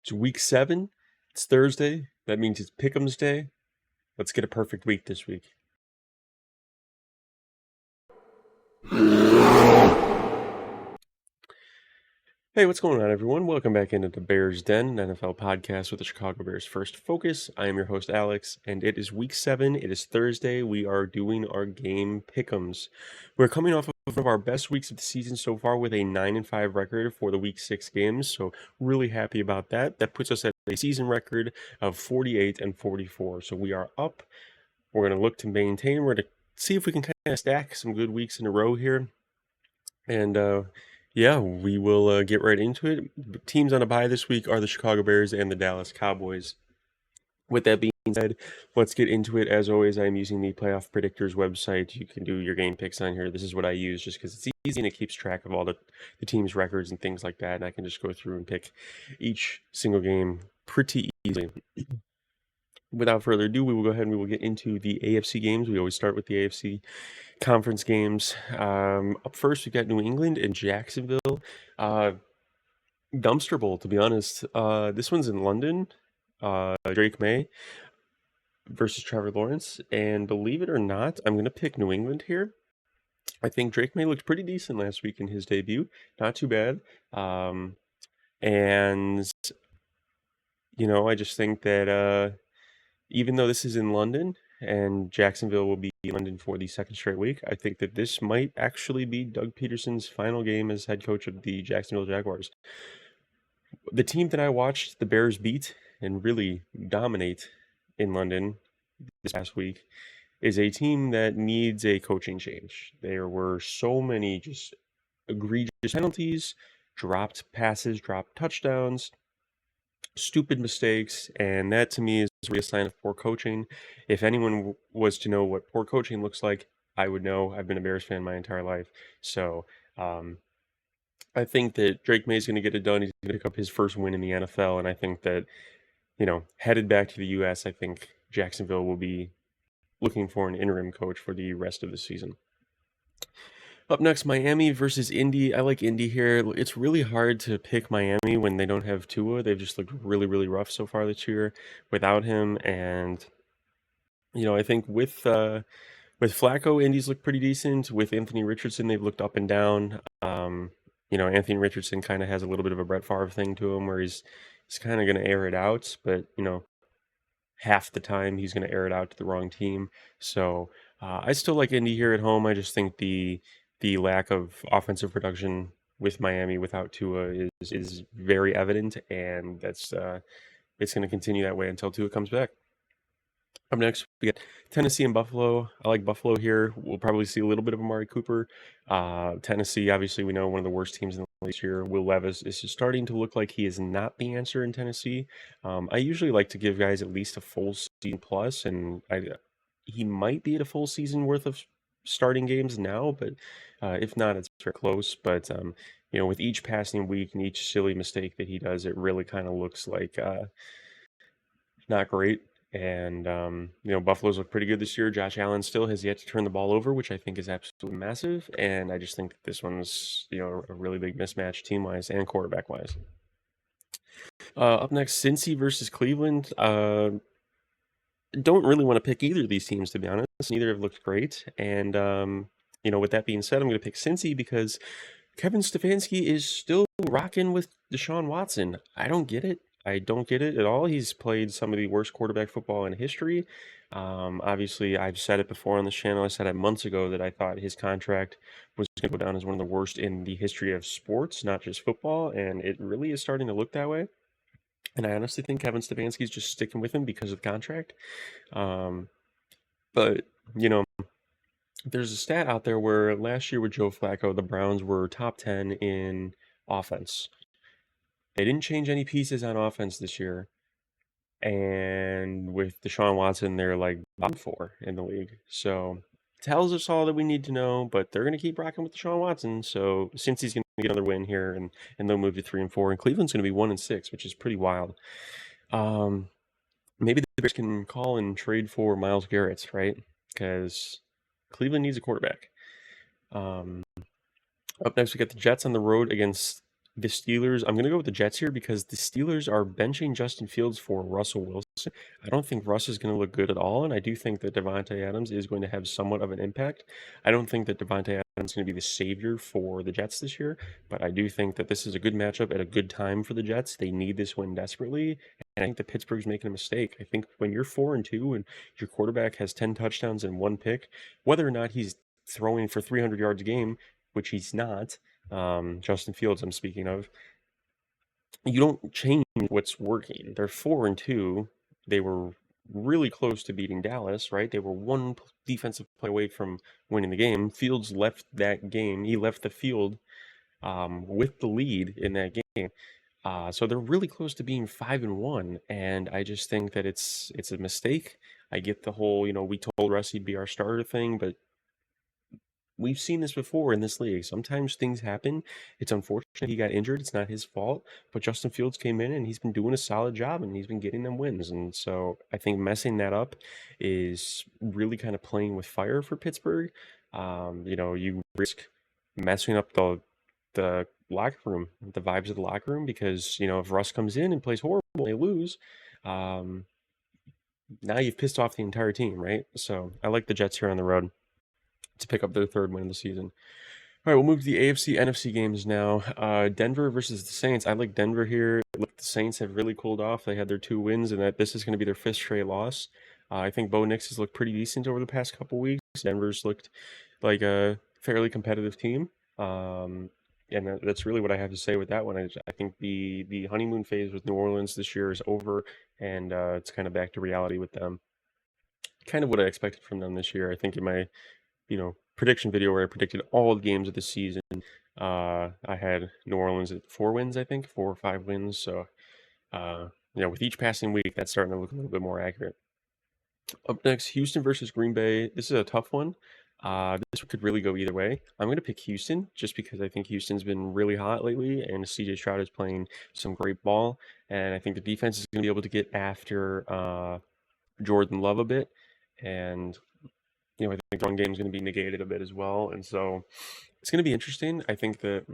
It's week 7. It's Thursday. That means it's Pick'em's Day. Let's get a perfect week this week. Hey, what's going on, everyone? Welcome back into the Bears Den, an NFL podcast with the Chicago Bears First Focus. I am your host, Alex, and it is week 7. It is Thursday. We are doing our game Pick'ems. We're coming off of one of our best weeks of the season so far with a 9-5 record for the week 6 games, so really happy about that. That puts us at a season record of 48-44, so we are up. We're going to look to maintain. We're going to see if we can kind of stack some good weeks in a row here. And yeah, we will get right into it. Teams on a bye this week are the Chicago Bears and the Dallas Cowboys. With that being said, let's get into it. As always, I'm using the Playoff Predictors website. You can do your game picks on here. This is what I use just because it's easy and it keeps track of all the team's records and things like that. And I can just go through and pick each single game pretty easily. Without further ado, we will go ahead and we will get into the AFC games. We always start with the AFC conference games. Up first, we got New England and Jacksonville. Dumpster bowl, to be honest. This one's in London. Drake May versus Trevor Lawrence. And believe it or not, I'm going to pick New England here. I think Drake May looked pretty decent last week in his debut. Not too bad. And, you know, I just think that even though this is in London and Jacksonville will be in London for the second straight week, I think that this might actually be Doug Peterson's final game as head coach of the Jacksonville Jaguars. The team that I watched the Bears beat and really dominate in London this past week is a team that needs a coaching change. There were so many just egregious penalties, dropped passes, dropped touchdowns, stupid mistakes, and that to me is really a sign of poor coaching. If anyone was to know what poor coaching looks like, I would know. I've been a Bears fan my entire life. So I think that Drake May is going to get it done. He's going to pick up his first win in the NFL, and I think that, you know, headed back to the U.S., I think Jacksonville will be looking for an interim coach for the rest of the season. Up next, Miami versus Indy. I like Indy here. It's really hard to pick Miami when they don't have Tua. They've just looked really, really rough so far this year without him. And, you know, I think with Flacco, Indy's looked pretty decent. With Anthony Richardson, they've looked up and down. You know, Anthony Richardson kind of has a little bit of a Brett Favre thing to him where he's kind of going to air it out. But, you know, half the time he's going to air it out to the wrong team. So I still like Indy here at home. I just think the lack of offensive production with Miami without Tua is very evident, and that's it's going to continue that way until Tua comes back. Up next, we got Tennessee and Buffalo. I like Buffalo here. We'll probably see a little bit of Amari Cooper. Tennessee, obviously, we know one of the worst teams in the league this year. Will Levis is starting to look like he is not the answer in Tennessee. I usually like to give guys at least a full season plus, and he might be at a full season worth of starting games now, but if not, it's very close. But you know, with each passing week and each silly mistake that he does, it really kind of looks like not great. And you know, Buffalo's look pretty good this year. Josh Allen still has yet to turn the ball over, which I think is absolutely massive. And I just think that this one's, you know, a really big mismatch team-wise and quarterback-wise. Up next, Cincy versus Cleveland. Don't really want to pick either of these teams, to be honest. Neither have looked great. And, you know, with that being said, I'm going to pick Cincy because Kevin Stefanski is still rocking with Deshaun Watson. I don't get it. I don't get it at all. He's played some of the worst quarterback football in history. Obviously, I've said it before on this channel. I said it months ago that I thought his contract was going to go down as one of the worst in the history of sports, not just football. And it really is starting to look that way. And I honestly think Kevin Stefanski's just sticking with him because of the contract. But, you know, there's a stat out there where last year with Joe Flacco, the Browns were top 10 in offense. They didn't change any pieces on offense this year. And with Deshaun Watson, they're like bottom 4 in the league. So tells us all that we need to know, but they're going to keep rocking with Deshaun Watson. So since he's going to get another win here, and they'll move to 3-4, and Cleveland's going to be 1-6, which is pretty wild. Maybe the Bears can call and trade for Myles Garrett, right? Because Cleveland needs a quarterback. Up next, we got the Jets on the road against The Steelers, I'm going to go with the Jets here because the Steelers are benching Justin Fields for Russell Wilson. I don't think Russ is going to look good at all, and I do think that Devontae Adams is going to have somewhat of an impact. I don't think that Devontae Adams is going to be the savior for the Jets this year, but I do think that this is a good matchup at a good time for the Jets. They need this win desperately, and I think that Pittsburgh's making a mistake. I think when you're 4-2 and your quarterback has 10 touchdowns and one pick, whether or not he's throwing for 300 yards a game, which he's not, Justin Fields, I'm speaking of, you don't change what's working. They're 4-2. They were really close to beating Dallas, right? They were one defensive play away from winning the game. Fields left that game. He left the field with the lead in that game. So they're really close to being 5-1, and I just think that it's a mistake. I get the whole, we told Russ he'd be our starter thing, but we've seen this before in this league. Sometimes things happen. It's unfortunate he got injured. It's not his fault. But Justin Fields came in and he's been doing a solid job and he's been getting them wins. And so I think messing that up is really kind of playing with fire for Pittsburgh. You risk messing up the locker room, the vibes of the locker room, because if Russ comes in and plays horrible, and they lose. Now you've pissed off the entire team, right? So I like the Jets here on the road to pick up their third win of the season. All right, we'll move to the AFC NFC games now. Denver versus the Saints. I like Denver here. Look, the Saints have really cooled off. They had their 2 wins, and that this is going to be their 5th straight loss. I think Bo Nix has looked pretty decent over the past couple weeks. Denver's looked like a fairly competitive team. And that's really what I have to say with that one. I think the honeymoon phase with New Orleans this year is over, and it's kind of back to reality with them. Kind of what I expected from them this year. I think in my prediction video where I predicted all the games of the season, I had New Orleans at 4 wins, I think, 4 or 5 wins. So, with each passing week, that's starting to look a little bit more accurate. Up next, Houston versus Green Bay. This is a tough one. This could really go either way. I'm going to pick Houston just because I think Houston's been really hot lately, and CJ Stroud is playing some great ball, and I think the defense is going to be able to get after Jordan Love a bit, and I think the run game is going to be negated a bit as well, and so it's going to be interesting. I think that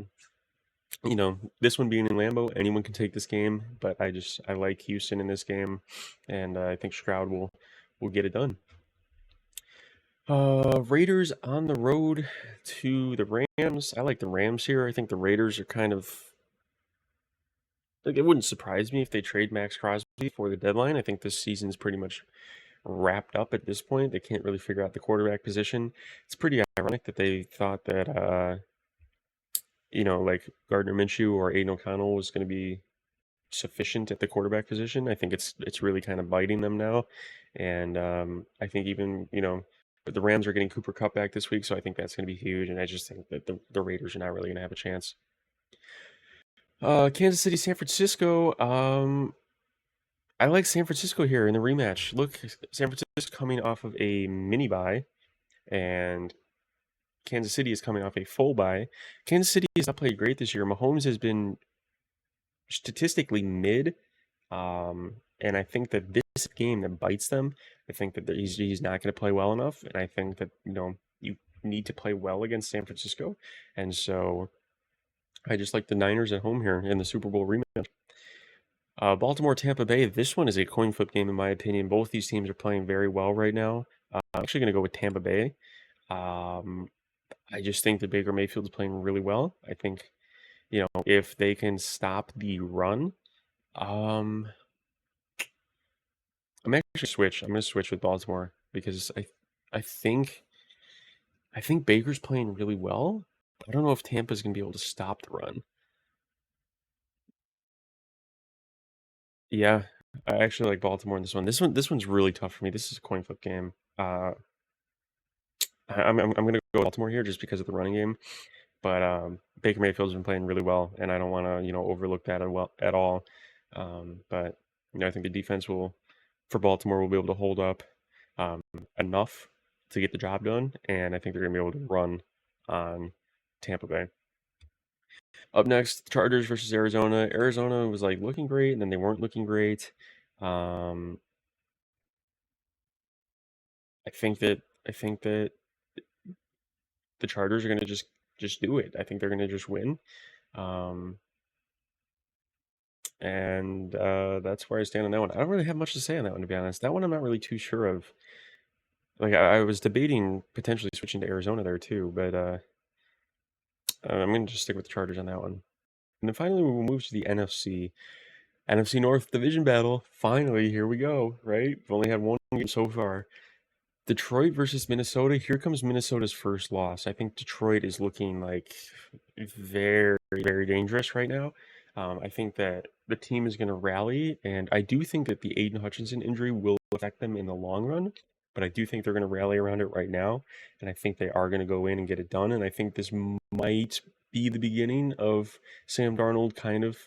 this one being in Lambeau, anyone can take this game, but I like Houston in this game, and I think Stroud will get it done. Raiders on the road to the Rams. I like the Rams here. I think the Raiders are kind of like, it wouldn't surprise me if they trade Max Crosby for the deadline. I think this season's pretty much wrapped up at this point. They can't really figure out the quarterback position. It's pretty ironic that they thought that like Gardner Minshew or Aiden O'Connell was going to be sufficient at the quarterback position. I think it's really kind of biting them now, and I think even the Rams are getting Cooper Kupp back this week, so I think that's going to be huge. And I just think that the Raiders are not really going to have a chance. Kansas City, San Francisco. I like San Francisco here in the rematch. Look, San Francisco coming off of a mini bye, and Kansas City is coming off a full bye. Kansas City has not played great this year. Mahomes has been statistically mid, and I think that this game that bites them. I think that he's not going to play well enough, and I think that you need to play well against San Francisco, and so I just like the Niners at home here in the Super Bowl rematch. Baltimore, Tampa Bay. This one is a coin flip game in my opinion. Both these teams are playing very well right now. I'm actually going to go with Tampa Bay. I just think that Baker Mayfield is playing really well. I think, if they can stop the run, I'm actually switch. I'm going to switch with Baltimore because I think Baker's playing really well. I don't know if Tampa's going to be able to stop the run. Yeah, I actually like Baltimore in this one. This one's really tough for me. This is a coin flip game. I'm going to go Baltimore here just because of the running game. But Baker Mayfield's been playing really well, and I don't want to overlook that at all. But I think the defense for Baltimore will be able to hold up enough to get the job done, and I think they're going to be able to run on Tampa Bay. Up next, Chargers versus Arizona. Arizona was like looking great, and then they weren't looking great. I think that the Chargers are going to just do it. I think they're going to just win. And that's where I stand on that one. I don't really have much to say on that one, to be honest. That one I'm not really too sure of. Like I was debating potentially switching to Arizona there too, but I'm gonna just stick with the Chargers on that one. And then finally, we'll move to the NFC. NFC North division battle. Finally, here we go. Right? We've only had one game so far. Detroit versus Minnesota. Here comes Minnesota's first loss. I think Detroit is looking like very, very dangerous right now. I think that the team is going to rally, and I do think that the Aiden Hutchinson injury will affect them in the long run. But I do think they're going to rally around it right now, and I think they are going to go in and get it done. And I think this might be the beginning of Sam Darnold kind of,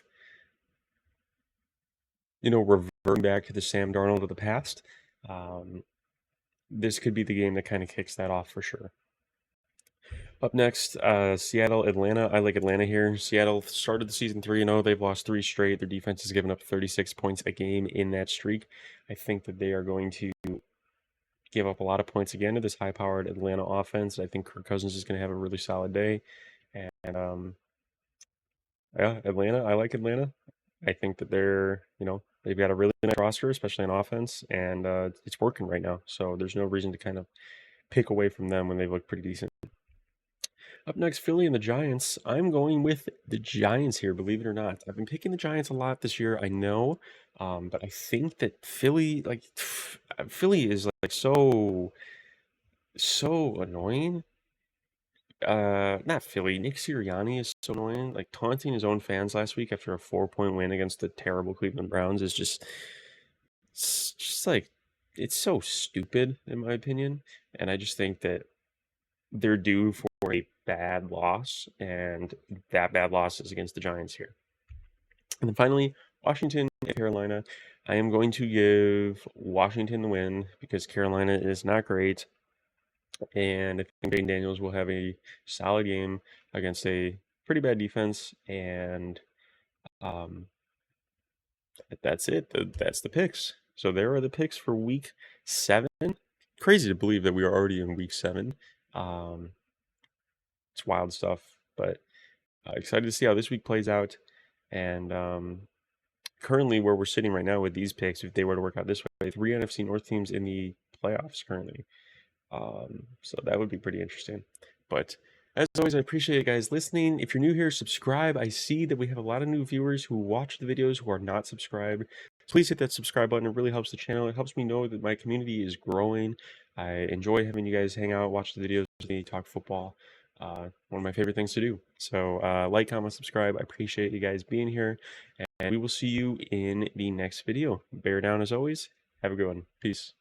reverting back to the Sam Darnold of the past. This could be the game that kind of kicks that off for sure. Up next, Seattle, Atlanta. I like Atlanta here. Seattle started the season 3-0. They've lost 3 straight. Their defense has given up 36 points a game in that streak. I think that they are going to give up a lot of points again to this high-powered Atlanta offense. I think Kirk Cousins is going to have a really solid day. And yeah, Atlanta. I like Atlanta. I think that they've got a really nice roster, especially on offense, and it's working right now. So there's no reason to kind of pick away from them when they look pretty decent. Up next, Philly and the Giants. I'm going with the Giants here, believe it or not. I've been picking the Giants a lot this year, I know, but I think that Philly is like so annoying. Not Philly. Nick Sirianni is so annoying. Like taunting his own fans last week after a 4-point win against the terrible Cleveland Browns is it's just like it's so stupid in my opinion, and I just think that they're due for a bad loss, and that bad loss is against the Giants here. And then finally, Washington and Carolina. I am going to give Washington the win because Carolina is not great, and I think Dane Daniels will have a solid game against a pretty bad defense, and um, that's it. That's the picks. So there are the picks for Week 7. Crazy to believe that we are already in Week 7. It's wild stuff, but excited to see how this week plays out. And currently, where we're sitting right now with these picks, if they were to work out this way, 3 NFC North teams in the playoffs currently. So that would be pretty interesting. But as always, I appreciate you guys listening. If you're new here, subscribe. I see that we have a lot of new viewers who watch the videos who are not subscribed. Please hit that subscribe button. It really helps the channel. It helps me know that my community is growing. I enjoy having you guys hang out, watch the videos, talk football. One of my favorite things to do. So like, comment, subscribe. I appreciate you guys being here. And we will see you in the next video. Bear down as always. Have a good one. Peace.